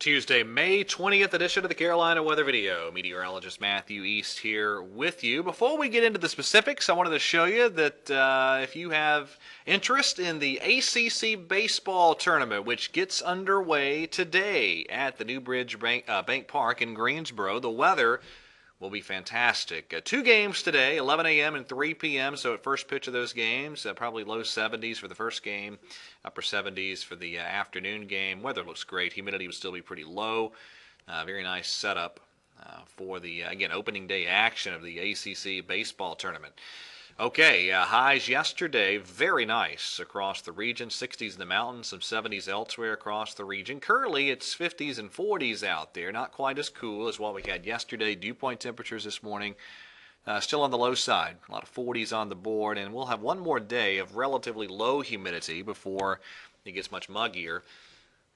Tuesday, May 20th edition of the Carolina Weather Video. Meteorologist Matthew East here with you. Before we get into the specifics, I wanted to show you that if you have interest in the ACC baseball tournament, which gets underway today at the Newbridge Bank Park in Greensboro, the weather will be fantastic. 2 games today, 11 a.m. and 3 p.m. So at first pitch of those games, probably low 70s for the first game, upper 70s for the afternoon game. Weather looks great. Humidity will still be pretty low. Very nice setup for the, again, opening day action of the ACC baseball tournament. Okay, highs yesterday, very nice across the region. 60s in the mountains, some 70s elsewhere across the region. Currently, it's 50s and 40s out there. Not quite as cool as what we had yesterday. Dew point temperatures this morning still on the low side. A lot of 40s on the board, and we'll have one more day of relatively low humidity before it gets much muggier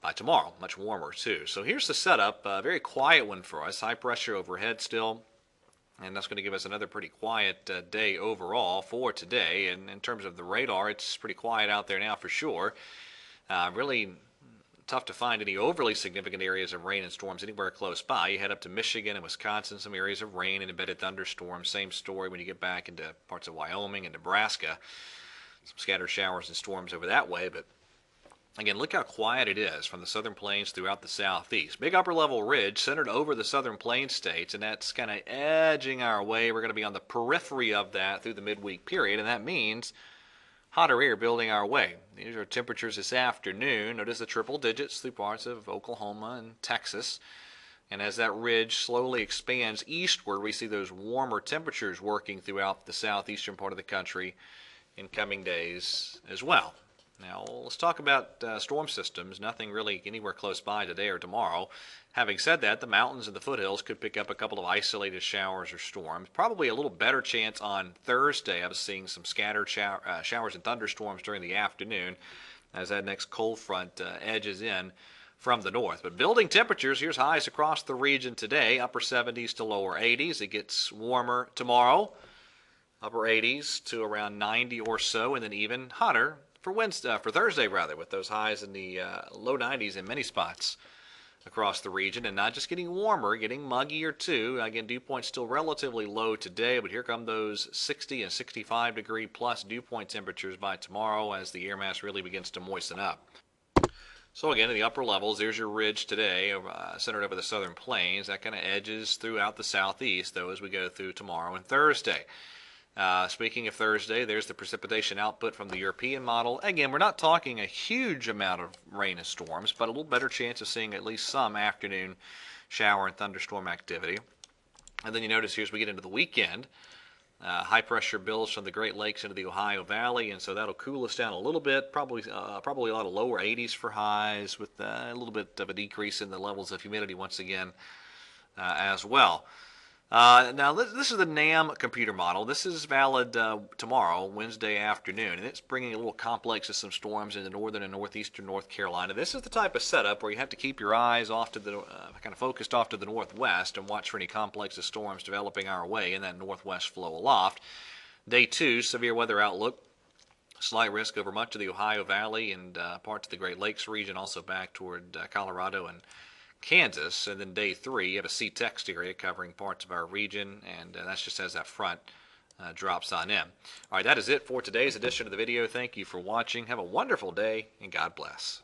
by tomorrow. Much warmer, too. So here's the setup. A very quiet one for us. High pressure overhead still. And that's going to give us another pretty quiet day overall for today. And in terms of the radar, it's pretty quiet out there now for sure. Really tough to find any overly significant areas of rain and storms anywhere close by. You head up to Michigan and Wisconsin, some areas of rain and embedded thunderstorms. Same story when you get back into parts of Wyoming and Nebraska. Some scattered showers and storms over that way, but again, look how quiet it is from the southern plains throughout the southeast. Big upper level ridge centered over the southern plains states, and that's kind of edging our way. We're going to be on the periphery of that through the midweek period, and that means hotter air building our way. These are temperatures this afternoon. Notice the triple digits through parts of Oklahoma and Texas. And as that ridge slowly expands eastward, we see those warmer temperatures working throughout the southeastern part of the country in coming days as well. Now, let's talk about storm systems. Nothing really anywhere close by today or tomorrow. Having said that, the mountains and the foothills could pick up a couple of isolated showers or storms. Probably a little better chance on Thursday of seeing some scattered showers and thunderstorms during the afternoon as that next cold front edges in from the north. But building temperatures, here's highs across the region today, upper 70s to lower 80s. It gets warmer tomorrow, upper 80s to around 90 or so, and then even hotter for Thursday, with those highs in the low 90s in many spots across the region, and not just getting warmer, getting muggier too. Again, dew point's still relatively low today, but here come those 60 and 65 degree plus dew point temperatures by tomorrow as the air mass really begins to moisten up. So again, in the upper levels, there's your ridge today, centered over the southern plains. That kind of edges throughout the southeast, though, as we go through tomorrow and Thursday. Speaking of Thursday, there's the precipitation output from the European model. Again, we're not talking a huge amount of rain and storms, but a little better chance of seeing at least some afternoon shower and thunderstorm activity. And then you notice here as we get into the weekend, high pressure builds from the Great Lakes into the Ohio Valley, and so that'll cool us down a little bit. Probably a lot of lower 80s for highs with a little bit of a decrease in the levels of humidity once again as well. Now, this is the NAM computer model. This is valid tomorrow, Wednesday afternoon, and it's bringing a little complex of some storms into northern and northeastern North Carolina. This is the type of setup where you have to keep your eyes off to the kind of focused off to the northwest and watch for any complex of storms developing our way in that northwest flow aloft. Day 2, severe weather outlook. Slight risk over much of the Ohio Valley and parts of the Great Lakes region, also back toward Colorado and Kansas. And then day 3, you have a C-text area covering parts of our region, and that's just as that front drops on in. All right, that is it for today's edition of the video. Thank you for watching. Have a wonderful day, and God bless.